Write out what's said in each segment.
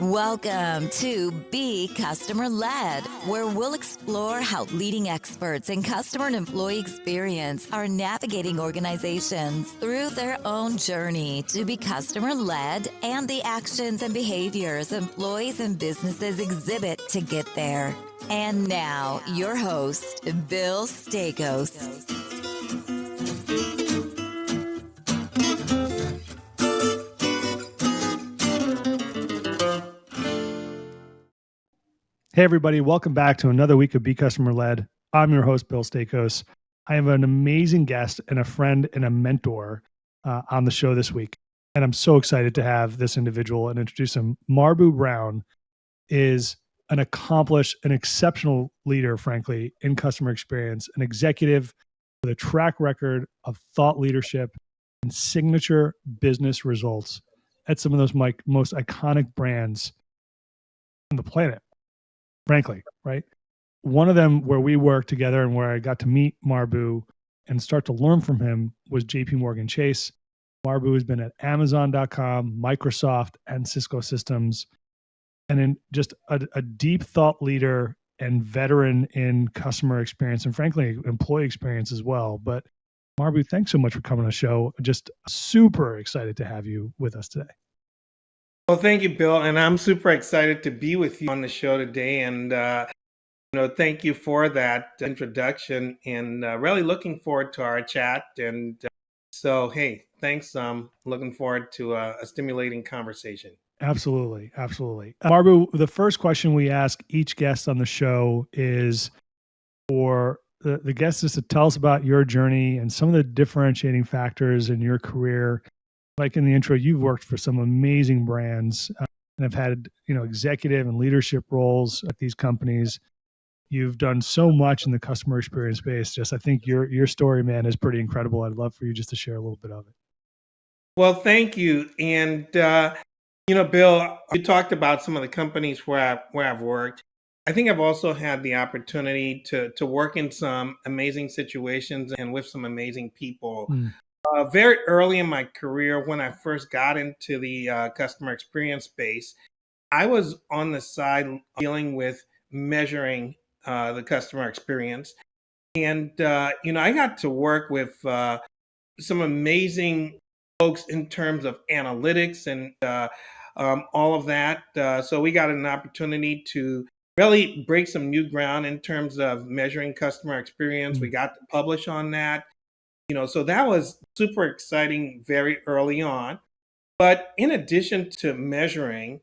Welcome to Be Customer Led, where we'll explore how leading experts in customer and employee experience are navigating organizations through their own journey to be customer led and the actions and behaviors employees and businesses exhibit to get there. And now, your host, Bill Staikos. Hey, everybody. Welcome back to another week of Be Customer Led. I'm your host, Bill Staikos. I have an amazing guest and a friend and a mentor on the show this week. And I'm so excited to have this individual and introduce him. Marbue Brown is an accomplished and exceptional leader, frankly, in customer experience, an executive with a track record of thought leadership and signature business results at some of those most iconic brands on the planet. Frankly, right? One of them where we worked together and where I got to meet Marbue and start to learn from him was JP Morgan Chase. Marbue has been at Amazon.com, Microsoft, and Cisco Systems, and in just a deep thought leader and veteran in customer experience and frankly, employee experience as well. But Marbue, thanks so much for coming on the show. Just super excited to have you with us today. Well, thank you, Bill, and I'm super excited to be with you on the show today. And thank you for that introduction, and really looking forward to our chat. And so, hey, thanks. I'm looking forward to a stimulating conversation. Absolutely, absolutely. Marbue, the first question we ask each guest on the show is for the guest is to tell us about your journey and some of the differentiating factors in your career. Like in the intro, you've worked for some amazing brands and have had, executive and leadership roles at these companies. You've done so much in the customer experience space. I think your story, man, is pretty incredible. I'd love for you just to share a little bit of it. Well, thank you. And Bill, you talked about some of the companies where I've worked. I think I've also had the opportunity to work in some amazing situations and with some amazing people. Very early in my career, when I first got into the customer experience space, I was on the side dealing with measuring the customer experience. And, I got to work with some amazing folks in terms of analytics and all of that. So we got an opportunity to really break some new ground in terms of measuring customer experience. We got to publish on that. So that was super exciting very early on. But in addition to measuring,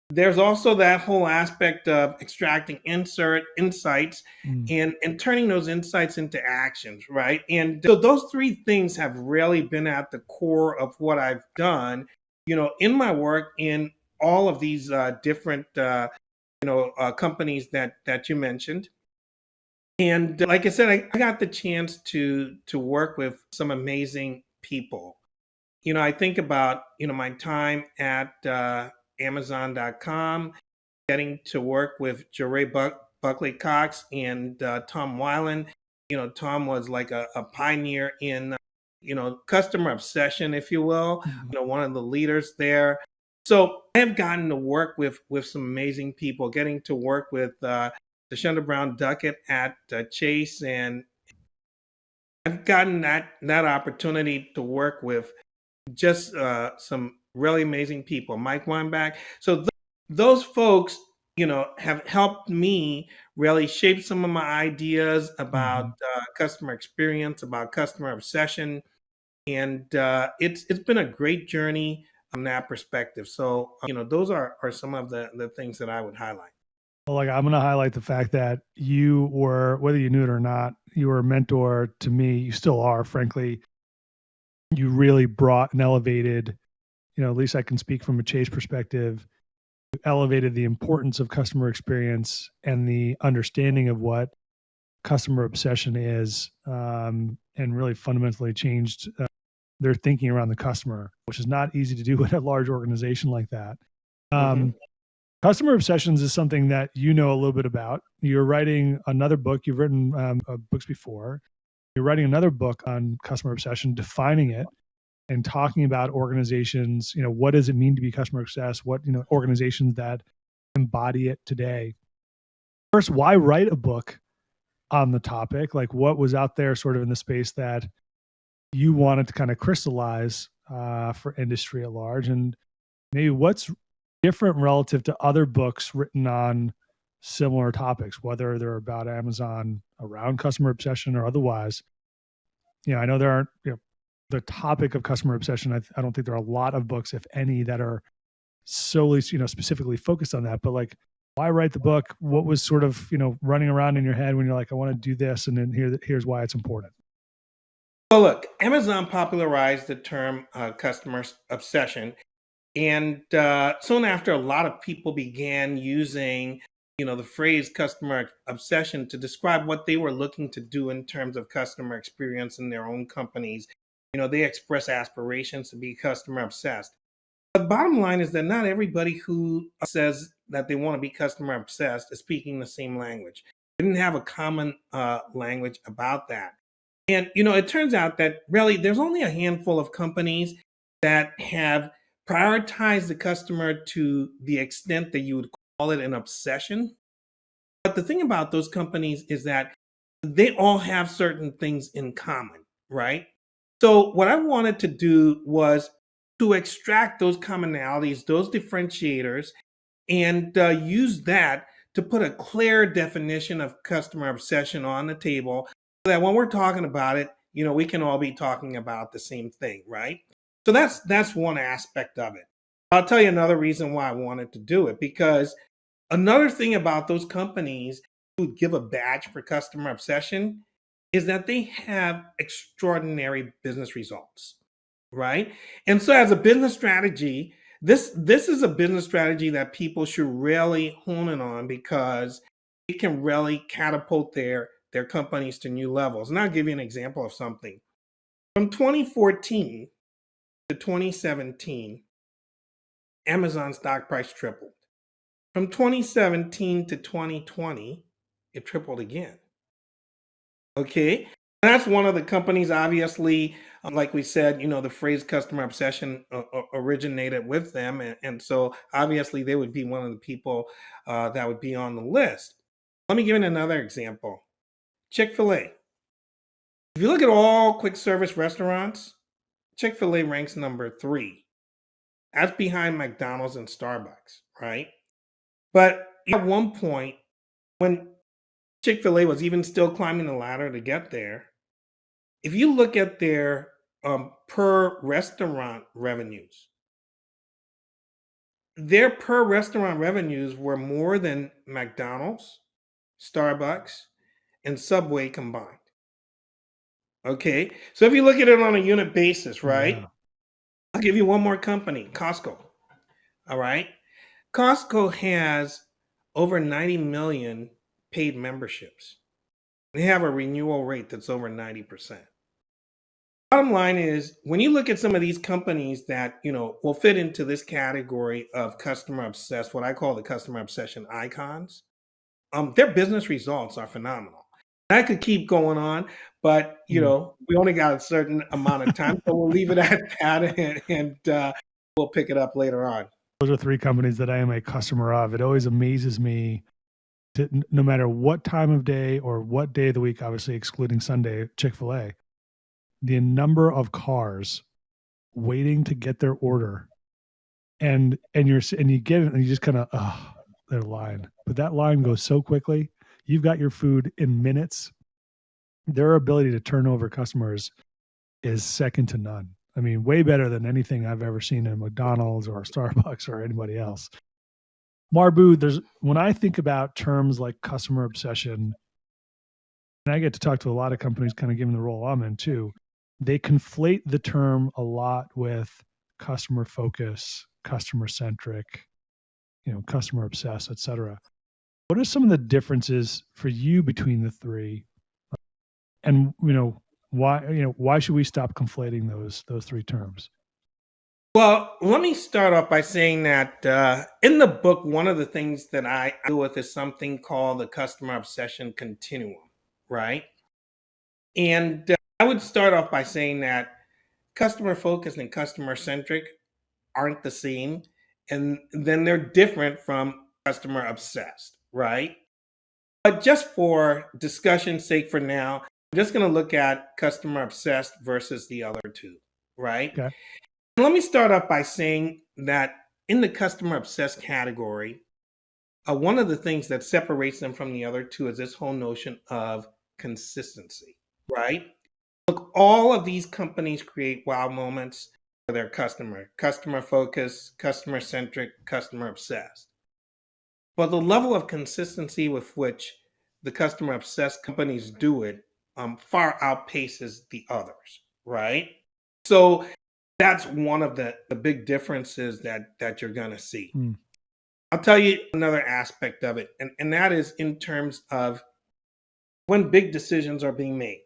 there's also that whole aspect of extracting insights and turning those insights into actions, right? And so those three things have really been at the core of what I've done, in my work in all of these different, companies that you mentioned. And like I said, I got the chance to work with some amazing people. I think about, my time at Amazon.com, getting to work with Jeray Buckley Cox and Tom Weiland. Tom was like a pioneer in, customer obsession, if you will, one of the leaders there. So I have gotten to work with some amazing people, getting to work with Deshonda Brown Duckett at Chase, and I've gotten that opportunity to work with just some really amazing people, Mike Weinbach. So those folks, have helped me really shape some of my ideas about customer experience, about customer obsession, and it's been a great journey from that perspective. So those are some of the things that I would highlight. Well, I'm going to highlight the fact that you were, whether you knew it or not, you were a mentor to me. You still are, frankly. You really brought and elevated, at least I can speak from a Chase perspective, elevated the importance of customer experience and the understanding of what customer obsession is, and really fundamentally changed their thinking around the customer, which is not easy to do at a large organization like that. Customer obsessions is something that you know a little bit about. You're writing another book. You've written books before. You're writing another book on customer obsession, defining it. and talking about organizations, what does it mean to be customer obsessed? What, organizations that embody it today. First, why write a book on the topic? Like, what was out there sort of in the space that you wanted to kind of crystallize for industry at large? And maybe what's different relative to other books written on similar topics, whether they're about Amazon around customer obsession or otherwise? I know there aren't, the topic of customer obsession. I don't think there are a lot of books, if any, that are solely, specifically focused on that. But like, why write the book? What was sort of, running around in your head when you're like, I want to do this, and then here's why it's important? Well, look, Amazon popularized the term customer obsession. And soon after, a lot of people began using, the phrase customer obsession to describe what they were looking to do in terms of customer experience in their own companies. They express aspirations to be customer obsessed. But the bottom line is that not everybody who says that they want to be customer obsessed is speaking the same language. They didn't have a common language about that. And, it turns out that really there's only a handful of companies that have prioritized the customer to the extent that you would call it an obsession. But the thing about those companies is that they all have certain things in common, right? So what I wanted to do was to extract those commonalities, those differentiators, and use that to put a clear definition of customer obsession on the table so that when we're talking about it, we can all be talking about the same thing, right? So that's one aspect of it. I'll tell you another reason why I wanted to do it, because another thing about those companies who give a badge for customer obsession is that they have extraordinary business results, right? And so as a business strategy, this is a business strategy that people should really hone in on, because it can really catapult their companies to new levels. And I'll give you an example of something. From 2014 to 2017, Amazon stock price tripled. From 2017 to 2020, it tripled again. Okay. That's one of the companies, obviously, like we said, the phrase customer obsession originated with them. And so obviously they would be one of the people that would be on the list. Let me give you another example. Chick-fil-A. If you look at all quick service restaurants, Chick-fil-A ranks number 3. That's behind McDonald's and Starbucks, right? But at one point, when Chick-fil-A was even still climbing the ladder to get there, if you look at their per restaurant revenues, their per restaurant revenues were more than McDonald's, Starbucks, and Subway combined. Okay, so if you look at it on a unit basis, right? Yeah. I'll give you one more company, Costco. All right. Costco has over 90 million paid memberships. They have a renewal rate that's over 90%. Bottom line is, when you look at some of these companies that, will fit into this category of customer obsessed, what I call the customer obsession icons, their business results are phenomenal. I could keep going on, but we only got a certain amount of time, so we'll leave it at that, and we'll pick it up later on. Those are 3 companies that I am a customer of. It always amazes me that no matter what time of day or what day of the week, obviously excluding Sunday, Chick-fil-A, the number of cars waiting to get their order, and you get it and you just kind of, their line, but that line goes so quickly. You've got your food in minutes. Their ability to turn over customers is second to none. I mean, way better than anything I've ever seen in McDonald's or Starbucks or anybody else. Marbue, when I think about terms like customer obsession, and I get to talk to a lot of companies kind of given the role I'm in too, they conflate the term a lot with customer focus, customer centric, customer obsessed, et cetera. What are some of the differences for you between the 3? And, why should we stop conflating those 3 terms? Well, let me start off by saying that in the book, one of the things that I deal with is something called the customer obsession continuum, right? And I would start off by saying that customer focused and customer centric aren't the same, and then they're different from customer obsessed, right? But just for discussion's sake for now, I'm just going to look at customer obsessed versus the other two, right? Okay. Let me start off by saying that in the customer obsessed category, one of the things that separates them from the other two is this whole notion of consistency, right? Look, all of these companies create wow moments for their customer focused, customer centric, customer obsessed. But the level of consistency with which the customer obsessed companies do it far outpaces the others, right? So that's one of the big differences that you're going to see. Mm. I'll tell you another aspect of it, and that is in terms of when big decisions are being made.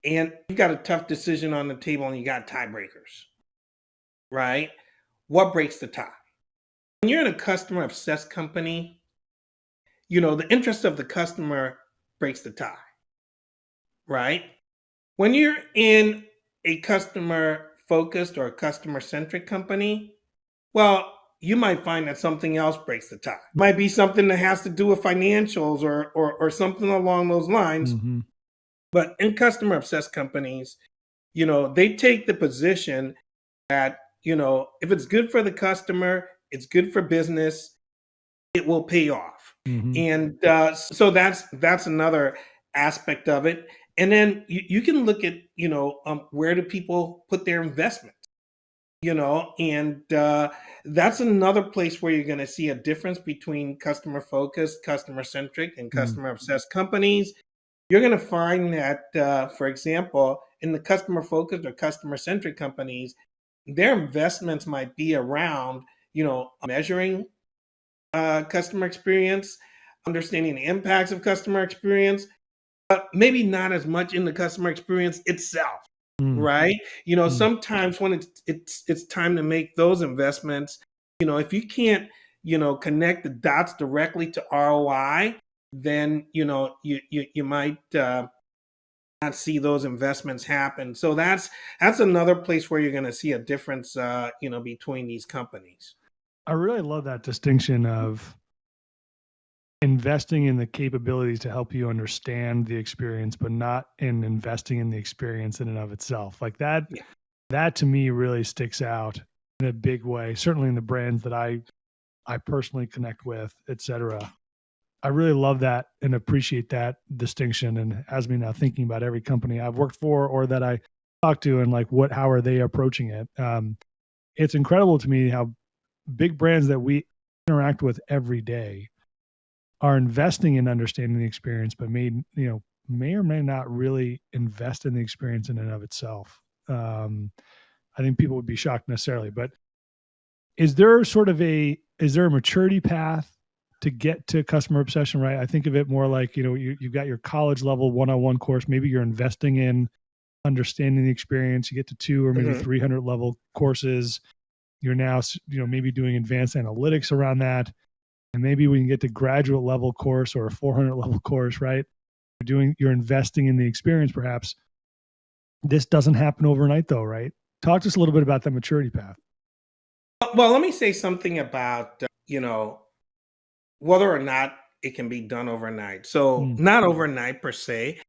And you've got a tough decision on the table and you got tiebreakers, right? What breaks the tie? When you're in a customer obsessed company, the interest of the customer breaks the tie, right? When you're in a customer focused or a customer centric company, well, you might find that something else breaks the tie. It might be something that has to do with financials or something along those lines. Mm-hmm. But in customer obsessed companies, they take the position that, if it's good for the customer, it's good for business, it will pay off. Mm-hmm. And so that's another aspect of it. And then you can look at, where do people put their investments? And that's another place where you're going to see a difference between customer focused, customer centric, and customer obsessed companies. You're going to find that, for example, in the customer focused or customer centric companies, their investments might be around, measuring customer experience, understanding the impacts of customer experience, but maybe not as much in the customer experience itself. Mm. Right. Mm. Sometimes when it's time to make those investments, if you can't, connect the dots directly to ROI, then, you might not see those investments happen. So that's another place where you're going to see a difference, between these companies. I really love that distinction of investing in the capabilities to help you understand the experience, but not in investing in the experience in and of itself. Like that, Yeah. that to me really sticks out in a big way, certainly in the brands that I personally connect with, et cetera. I really love that and appreciate that distinction, and has me now thinking about every company I've worked for or that I talk to and like how are they approaching it. It's incredible to me how big brands that we interact with every day are investing in understanding the experience, but may or may not really invest in the experience in and of itself. I think people would be shocked necessarily, but is there a maturity path to get to customer obsession, right? I think of it more like, you've got your college level one-on-one course. Maybe you're investing in understanding the experience. You get to 2 or maybe 300 level courses. You're now, maybe doing advanced analytics around that. And maybe we can get to graduate level course or a 400 level course, right? You're investing in the experience, perhaps. This doesn't happen overnight though, right? Talk to us a little bit about that maturity path. Well, let me say something about, whether or not it can be done overnight. So not overnight per se,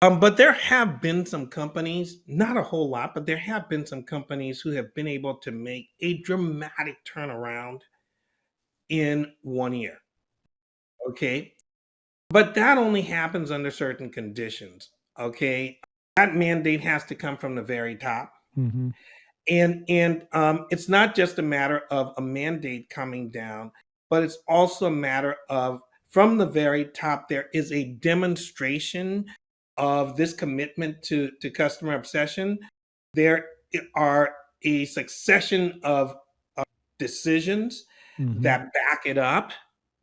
but there have been some companies, not a whole lot, but there have been some companies who have been able to make a dramatic turnaround in 1 year. Okay. But that only happens under certain conditions. Okay. That mandate has to come from the very top. Mm-hmm. And it's not just a matter of a mandate coming down, but it's also a matter of from the very top, there is a demonstration of this commitment to customer obsession. There are a succession of decisions that back it up.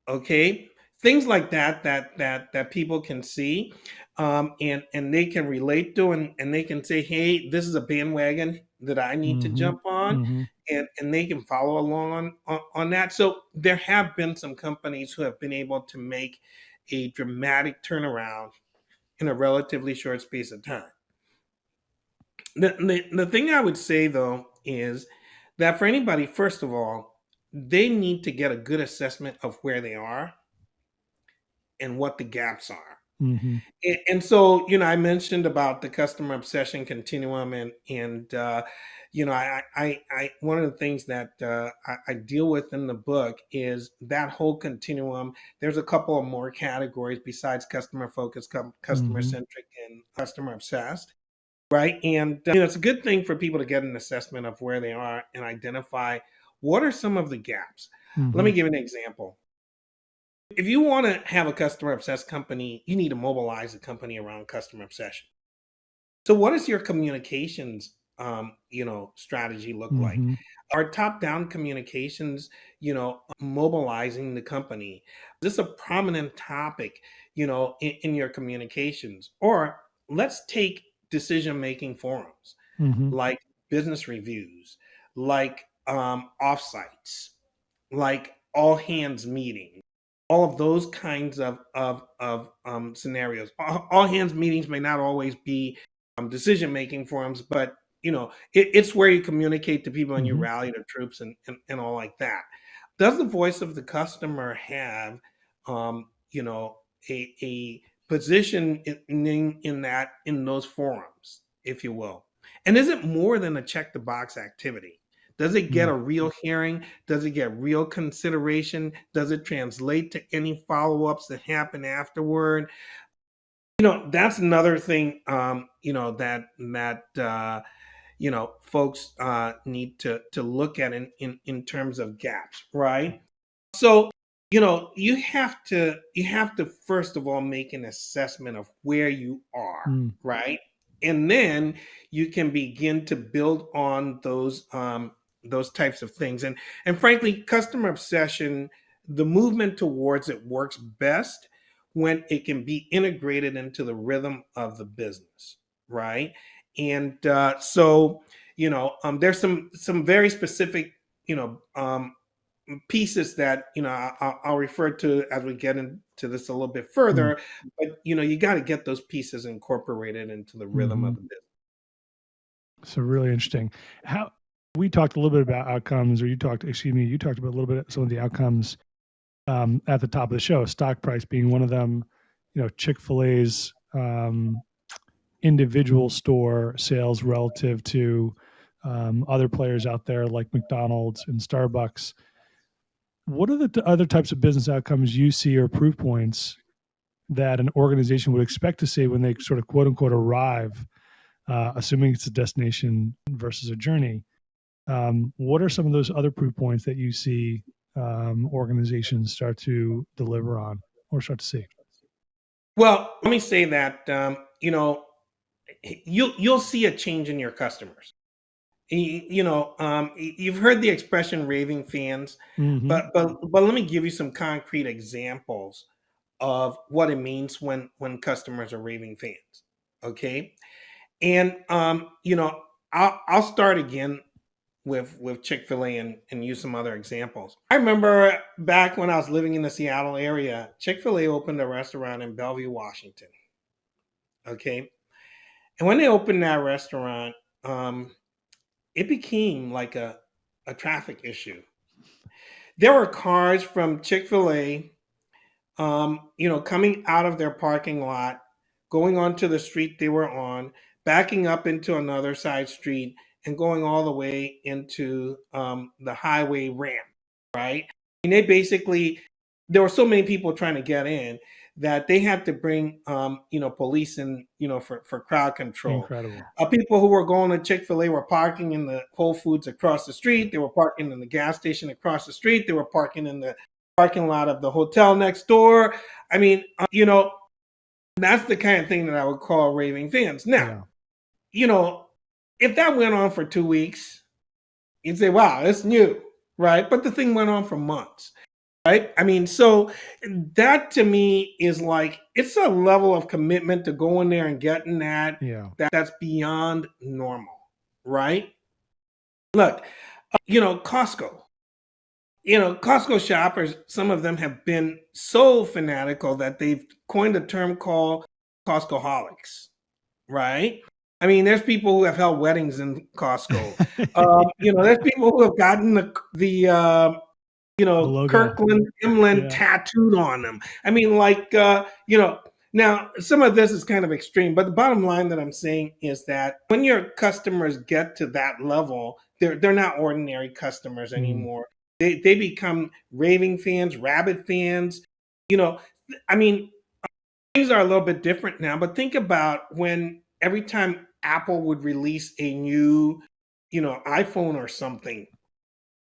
Okay, things like that people can see, and they can relate to, and they can say, hey, this is a bandwagon that I need to jump on, and they can follow along on that. So there have been some companies who have been able to make a dramatic turnaround in a relatively short space of time. The thing I would say though is that for anybody, first of all, they need to get a good assessment of where they are and what the gaps are. Hmm. And so, I mentioned about the customer obsession continuum, I one of the things that I deal with in the book is that whole continuum. There's a couple of more categories besides customer focused, customer Hmm. centric, and customer obsessed, right? And it's a good thing for people to get an assessment of where they are and identify what are some of the gaps. Let Hmm. me give you an example. If you want to have a customer obsessed company, you need to mobilize the company around customer obsession. So, what does your communications, strategy look like? Hmm. Are top down communications, mobilizing the company? Is this a prominent topic, in your communications? Or let's take decision making forums Hmm. like business reviews, like offsites, like all hands meetings, all of those kinds of scenarios. All hands meetings may not always be decision making forums, but it's where you communicate to people and you Hmm. rally the troops and all like that. Does the voice of the customer have a position in those forums, if you will? And is it more than a check the box activity? Does it get a real hearing? Does it get real consideration? Does it translate to any follow-ups that happen afterward? That's another thing, that folks need to look at in terms of gaps, right? So, you have to first of all make an assessment of where you are, Hmm. right? And then you can begin to build on those types of things. And frankly, customer obsession, the movement towards it works best when it can be integrated into the rhythm of the business, right? And there's some very specific, you know, um, pieces that I'll refer to as we get into this a little bit Hmm. further. But you got to get those pieces incorporated into the rhythm Hmm. of the business. So really interesting. How we talked a little bit about outcomes, or you talked about a little bit of some of the outcomes at the top of the show. Stock price being one of them. Chick-fil-A's individual store sales relative to other players out there like McDonald's and Starbucks. What are the other types of business outcomes you see or proof points that an organization would expect to see when they sort of quote unquote arrive, assuming it's a destination versus a journey? What are some of those other proof points that you see organizations start to deliver on or start to see? Well, let me say that you'll see a change in your customers. You've heard the expression "raving fans," Hmm. but let me give you some concrete examples of what it means when customers are raving fans. Okay, and I'll start again with Chick-fil-A and use some other examples. I remember back when I was living in the Seattle area, Chick-fil-A opened a restaurant in Bellevue, Washington. Okay, and when they opened that restaurant, it became like a traffic issue. There were cars from Chick-fil-A, coming out of their parking lot, going onto the street they were on, backing up into another side street, and going all the way into the highway ramp, right? And they basically, there were so many people trying to get in that they had to bring, police in, for crowd control. Incredible. People who were going to Chick-fil-A were parking in the Whole Foods across the street. They were parking in the gas station across the street. They were parking in the parking lot of the hotel next door. I mean, that's the kind of thing that I would call raving fans. Now, Yeah. you know, if that went on for 2 weeks, you'd say, wow, it's new, right? But the thing went on for months, right? I mean, so that to me is like, it's a level of commitment to go in there and getting Yeah. that's beyond normal, right? Look, Costco. Costco shoppers, some of them have been so fanatical that they've coined a term called Costcoholics, right? I mean, there's people who have held weddings in Costco. There's people who have gotten The logo. Kirkland Emlyn Yeah. tattooed on them. I mean, now some of this is kind of extreme, but the bottom line that I'm saying is that when your customers get to that level, they're not ordinary customers anymore. They become raving fans, rabid fans. You know, I mean, things are a little bit different now, but think about when every time Apple would release a new, iPhone or something,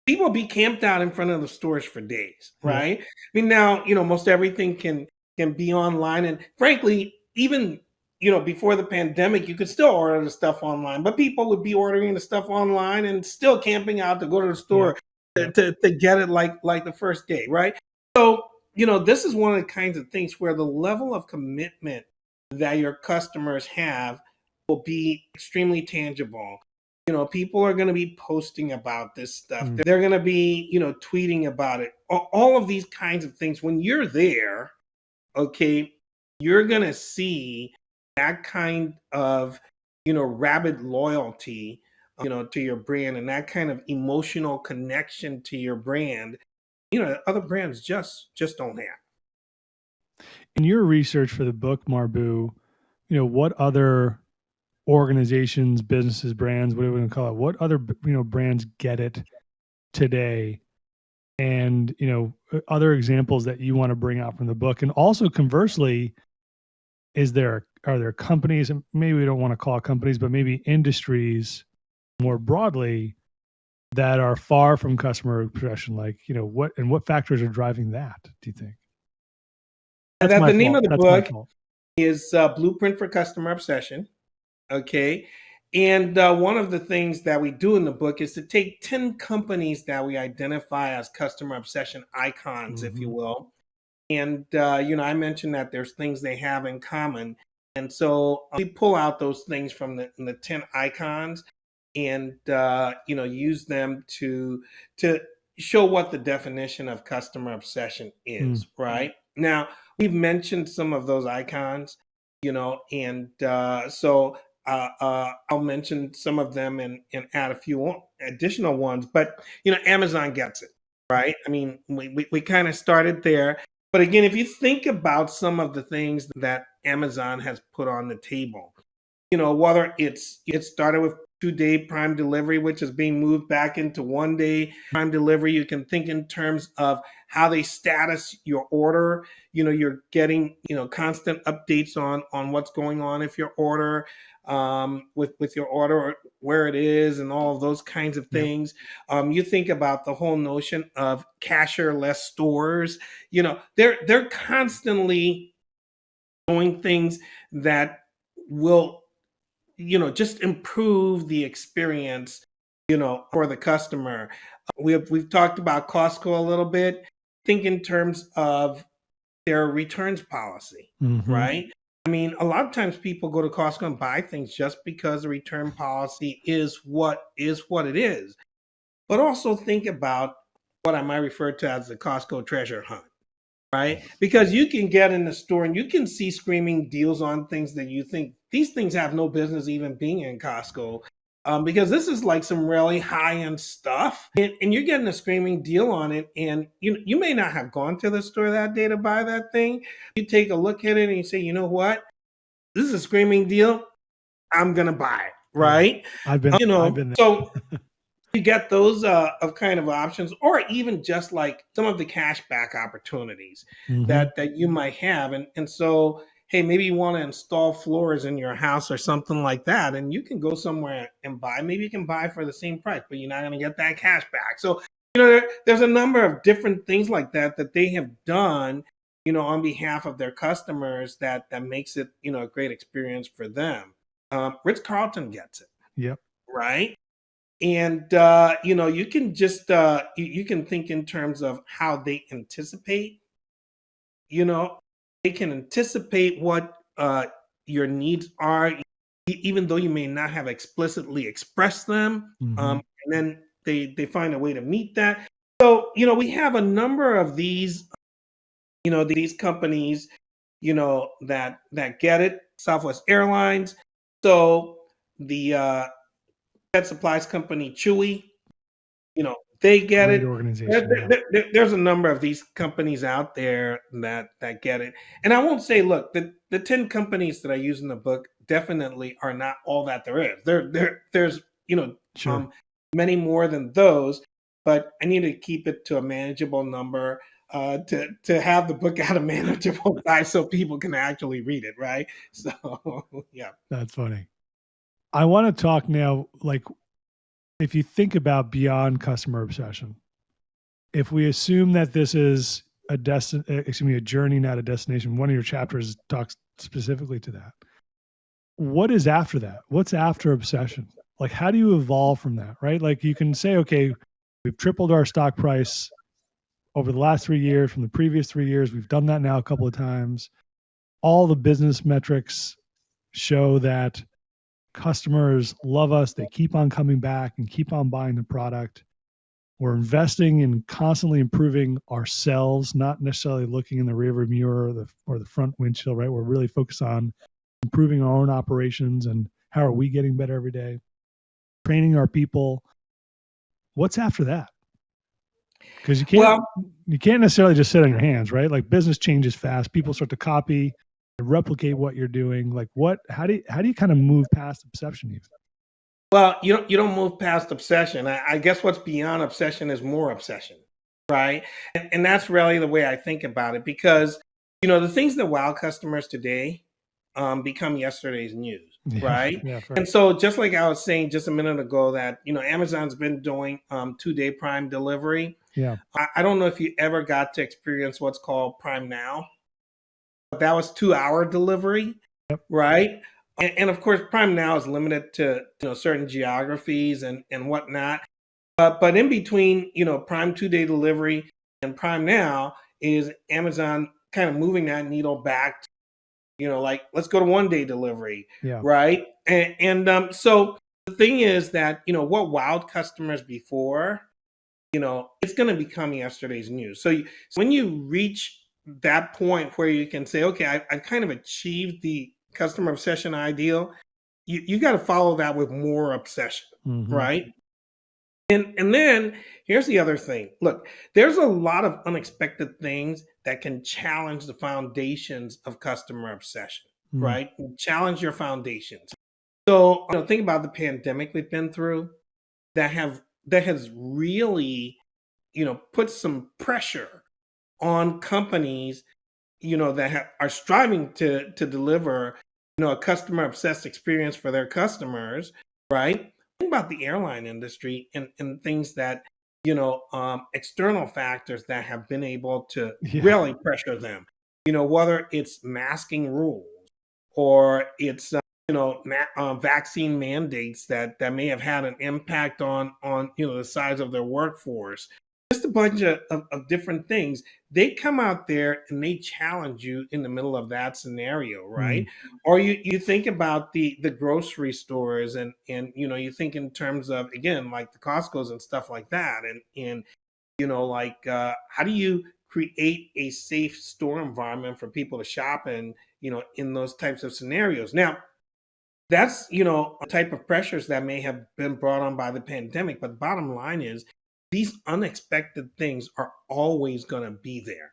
people be camped out in front of the stores for days, Yeah. right? I mean, now, most everything can be online. And frankly, even, before the pandemic, you could still order the stuff online, but people would be ordering the stuff online and still camping out to go to the store Yeah. to get it like the first day, right? So, this is one of the kinds of things where the level of commitment that your customers have will be extremely tangible. People are going to be posting about this stuff. They're going to be, tweeting about it. All of these kinds of things. When you're there, okay, you're going to see that kind of, rabid loyalty, to your brand, and that kind of emotional connection to your brand, other brands just don't have. In your research for the book, Marbue, what other organizations, businesses, brands, whatever we want to call it, what other brands get it today? And other examples that you want to bring out from the book. And also conversely, are there companies, and maybe we don't want to call it companies, but maybe industries more broadly that are far from customer obsession? Like, what factors are driving that, do you think? And That's that my the name fault. of the That's my book fault. is Blueprint for Customer Obsession. Okay. And one of the things that we do in the book is to take 10 companies that we identify as customer obsession icons, if you will. And, I mentioned that there's things they have in common. And so we pull out those things from the 10 icons and, use them to show what the definition of customer obsession is, right? Now, we've mentioned some of those icons, and so I'll mention some of them and add a few additional ones. But Amazon gets it, right? I mean, we kind of started there, but again, if you think about some of the things that Amazon has put on the table, whether it started with 2-day Prime delivery, which is being moved back into 1-day Prime delivery. You can think in terms of how they status your order. You're getting, constant updates on what's going on if your order, with your order, or where it is, and all of those kinds of things. You think about the whole notion of cashier-less stores. They're constantly doing things that will, just improve the experience, for the customer. We've talked about Costco a little bit. Think in terms of their returns policy, right? I mean, a lot of times people go to Costco and buy things just because the return policy is what it is. But also think about what I might refer to as the Costco treasure hunt, right? Because you can get in the store and you can see screaming deals on things that you think these things have no business even being in Costco. Because this is like some really high-end stuff, and you're getting a screaming deal on it, and you may not have gone to the store that day to buy that thing. You take a look at it and you say, you know what, this is a screaming deal, I'm gonna buy it, right? I've been there. So you get those of kind of options, or even just like some of the cash back opportunities that you might have. And so, hey, maybe you want to install floors in your house or something like that, and you can go somewhere and buy. Maybe you can buy for the same price, but you're not going to get that cash back. So, there's a number of different things like that they have done, on behalf of their customers that makes it, a great experience for them. Ritz Carlton gets it. Yep. Right. And you can just you can think in terms of how they anticipate. They can anticipate what your needs are, even though you may not have explicitly expressed them. And then they find a way to meet that. So we have a number of these these companies that get it. Southwest Airlines. So the pet supplies company Chewy, they get Great it. organization. Yeah. There's a number of these companies out there that get it. And I won't say, look, the 10 companies that I use in the book definitely are not all that there is. There's Sure. many more than those, but I need to keep it to a manageable number to have the book at a manageable size so people can actually read it, right? So yeah. That's funny. I want to talk now, like, if you think about beyond customer obsession, if we assume that this is a journey, not a destination, one of your chapters talks specifically to that. What is after that? What's after obsession? Like, how do you evolve from that, right? Like, you can say, okay, we've tripled our stock price over the last 3 years from the previous 3 years. We've done that now a couple of times. All the business metrics show that customers love us. They keep on coming back and keep on buying the product. We're investing in constantly improving ourselves, not necessarily looking in the rearview mirror or the front windshield, right? We're really focused on improving our own operations and how are we getting better every day, training our people. What's after that? Because you can't necessarily just sit on your hands, right? Like, business changes fast. People start to copy and replicate what you're doing. Like, how do you kind of move past obsession even? Well, you don't move past obsession. I guess what's beyond obsession is more obsession, right? And that's really the way I think about it, because the things that wow customers today become yesterday's news, Yeah, right? yeah, fair. And so just like I was saying just a minute ago that Amazon's been doing 2-day Prime delivery. Yeah. I don't know if you ever got to experience what's called Prime Now, but that was 2-hour delivery, Yep. right? And of course, Prime Now is limited to certain geographies and whatnot. But in between, Prime 2-day delivery and Prime Now is Amazon kind of moving that needle back to, like, let's go to 1-day delivery, Yeah. right? So the thing is that what wowed customers before, it's going to become yesterday's news. So when you reach that point where you can say, okay, I've kind of achieved the customer obsession ideal, you got to follow that with more obsession, Mm-hmm. right? And then here's the other thing. Look, there's a lot of unexpected things that can challenge the foundations of customer obsession, right? Challenge your foundations. So think about the pandemic we've been through that has really put some pressure on companies that are striving to deliver a customer obsessed experience for their customers, right? Think about the airline industry and things that external factors that have been able to really pressure them, whether it's masking rules or it's vaccine mandates that may have had an impact on the size of their workforce. Just a bunch of different things. They come out there and they challenge you in the middle of that scenario, right? Or you think about the grocery stores and you think in terms of, again, like the Costco's and stuff like that, and how do you create a safe store environment for people to shop in those types of scenarios? Now, that's a type of pressures that may have been brought on by the pandemic, but the bottom line is these unexpected things are always going to be there.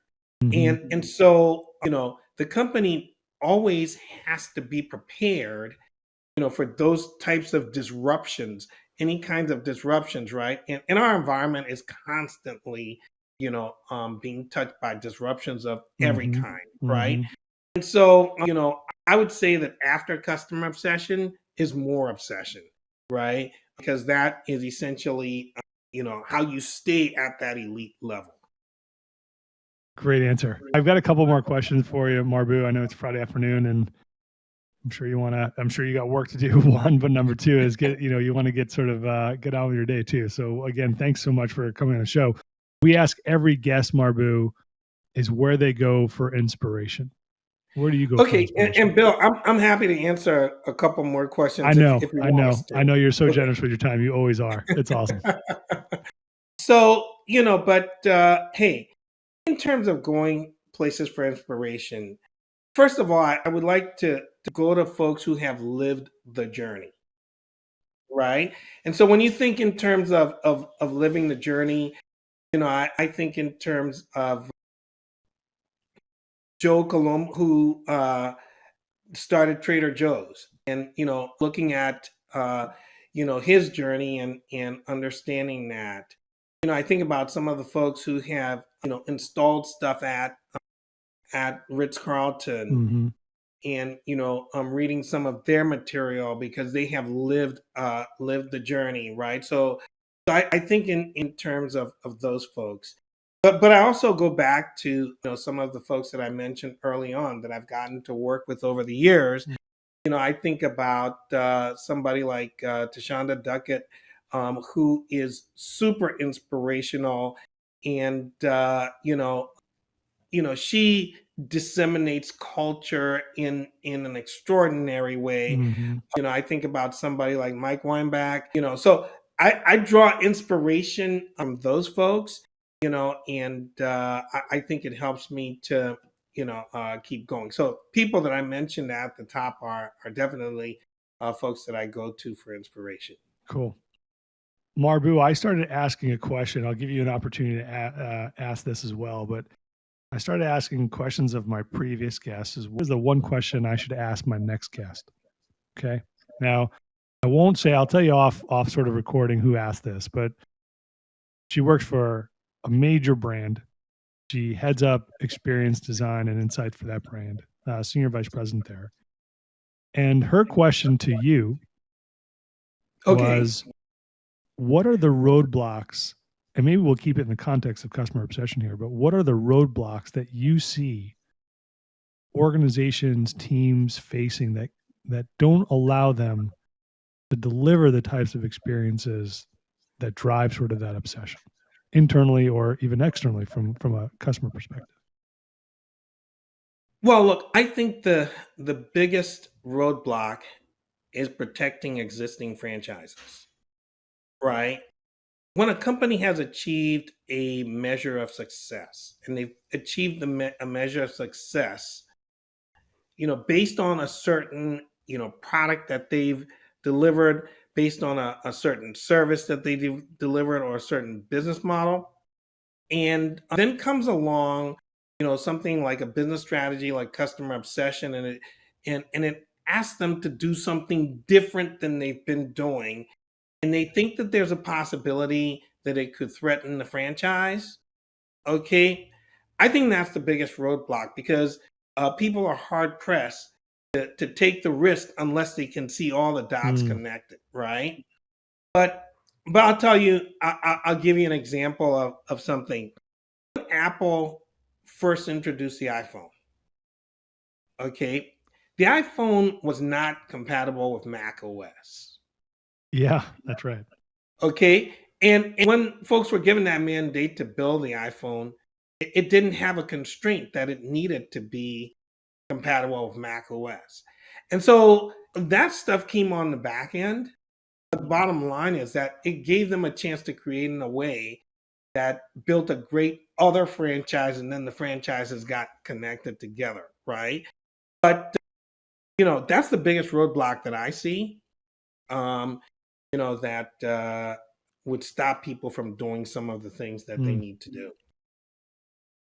And so the company always has to be prepared for those types of disruptions, any kinds of disruptions, right? And our environment is constantly being touched by disruptions of every kind, right? And so I would say that after customer obsession is more obsession, right? Because that is essentially how you stay at that elite level. Great answer. I've got a couple more questions for you, Marbue. I know it's Friday afternoon, and I'm sure you got work to do. One, but number two is you want to get sort of get on with your day too. So again, thanks so much for coming on the show. We ask every guest, Marbue, is where they go for inspiration. Where do you go? Okay, and Bill, I'm happy to answer a couple more questions. I know, if you want us to. I know. You're so generous with your time. You always are. It's awesome. So but hey, in terms of going places for inspiration, first of all, I would like to go to folks who have lived the journey, right? And so when you think in terms of living the journey, I think in terms of Joe Colom, who started Trader Joe's, and looking at his journey and understanding that. I think about some of the folks who have installed stuff at Ritz Carlton, Hmm. and I'm reading some of their material because they have lived the journey, right? So I think in terms of those folks. But I also go back to some of the folks that I mentioned early on that I've gotten to work with over the years. I think about somebody like Tashonda Duckett, who is super inspirational, and she disseminates culture in an extraordinary way. Hmm. I think about somebody like Mike Weinbach. So I draw inspiration from those folks. And I think it helps me to keep going. So people that I mentioned at the top are definitely folks that I go to for inspiration. Cool. Marbue, I started asking a question. I'll give you an opportunity to ask this as well, but I started asking questions of my previous guests. What is the one question I should ask my next guest? Okay. Now, I won't say, I'll tell you off sort of recording who asked this, but she works for a major brand. She heads up experience design and insight for that brand, senior vice president there. And her question to you Okay. was, what are the roadblocks? And maybe we'll keep it in the context of customer obsession here, but what are the roadblocks that you see organizations, teams facing that don't allow them to deliver the types of experiences that drive sort of that obsession, internally or even externally from a customer perspective? Well, look, I think the biggest roadblock is protecting existing franchises, right? When a company has achieved a measure of success, and they've achieved a measure of success, based on a certain, product that they've delivered, based on a certain service that they've delivered, or a certain business model. And then comes along, something like a business strategy, like customer obsession, and it asks them to do something different than they've been doing, and they think that there's a possibility that it could threaten the franchise. Okay, I think that's the biggest roadblock, because people are hard pressed to take the risk unless they can see all the dots Mm, connected, right? But I'll tell you, I'll give you an example of something. When Apple first introduced the iPhone, okay, the iPhone was not compatible with Mac OS. yeah, that's right. Okay. And when folks were given that mandate to build the iPhone, it didn't have a constraint that it needed to be compatible with Mac OS. And so that stuff came on the back end. The bottom line is that it gave them a chance to create in a way that built a great other franchise, and then the franchises got connected together, right? But that's the biggest roadblock that I see. Um, that would stop people from doing some of the things that they Mm. need to do.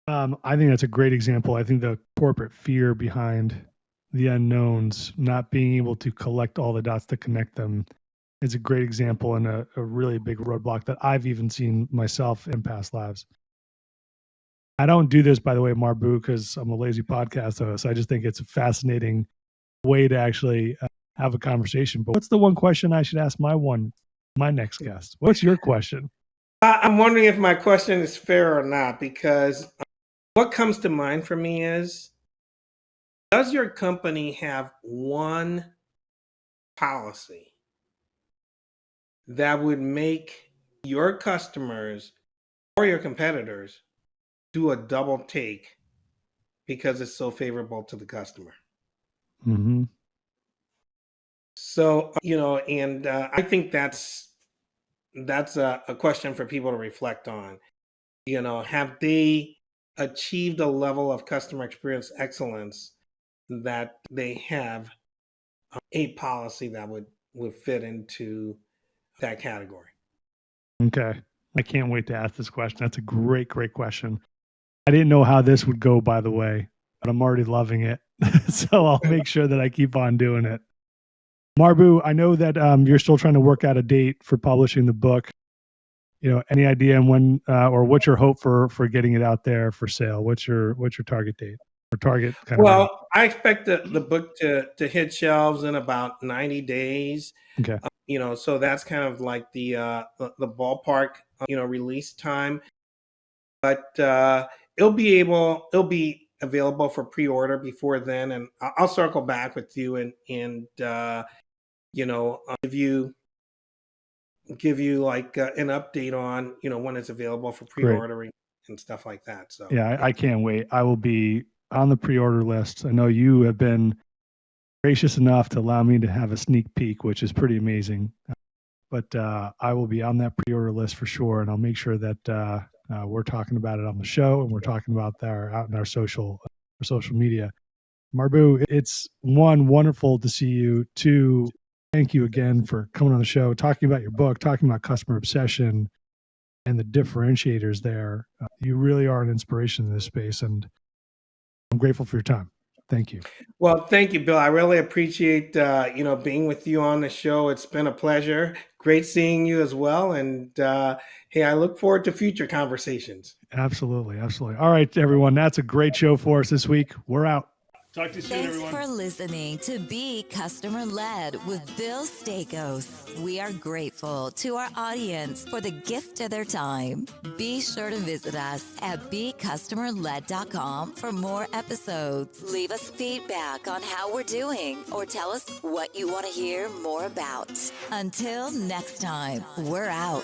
I think that's a great example. I think the corporate fear behind the unknowns, not being able to collect all the dots to connect them, is a great example and a really big roadblock that I've even seen myself in past lives. I don't do this, by the way, Marbue, because I'm a lazy podcast host. I just think it's a fascinating way to actually have a conversation. But what's the one question I should ask my next guest? What's your question? I'm wondering if my question is fair or not, because what comes to mind for me is, does your company have one policy that would make your customers or your competitors do a double take because it's so favorable to the customer? Hmm. So, and I think that's a question for people to reflect on. Have they achieved a level of customer experience excellence that they have a policy that would fit into that category. Okay. I can't wait to ask this question. That's a great, great question. I didn't know how this would go, by the way, but I'm already loving it. So I'll make sure that I keep on doing it. Marbue, I know that you're still trying to work out a date for publishing the book. Any idea on when or what's your hope for getting it out there for sale? What's your target date or target kind of? Well, I expect the book to hit shelves in about 90 days. Okay. So that's kind of like the ballpark, release time. But it'll be available for pre-order before then, and I'll circle back with you and give you like an update on when it's available for pre-ordering and stuff like that. So yeah, I can't wait. I will be on the pre-order list. I know you have been gracious enough to allow me to have a sneak peek, which is pretty amazing. But I will be on that pre-order list for sure, and I'll make sure that we're talking about it on the show and we're talking about out in our social media. Marbue, it's one, wonderful to see you. Two, thank you again for coming on the show, talking about your book, talking about customer obsession and the differentiators there. You really are an inspiration in this space, and I'm grateful for your time. Thank you. Well, thank you, Bill. I really appreciate being with you on the show. It's been a pleasure. Great seeing you as well. And hey, I look forward to future conversations. Absolutely, absolutely. All right, everyone, that's a great show for us this week. We're out. Talk to you soon, Thanks everyone. for listening to Be Customer Led with Bill Staikos. We are grateful to our audience for the gift of their time. Be sure to visit us at becustomerled.com for more episodes. Leave us feedback on how we're doing or tell us what you want to hear more about. Until next time, we're out.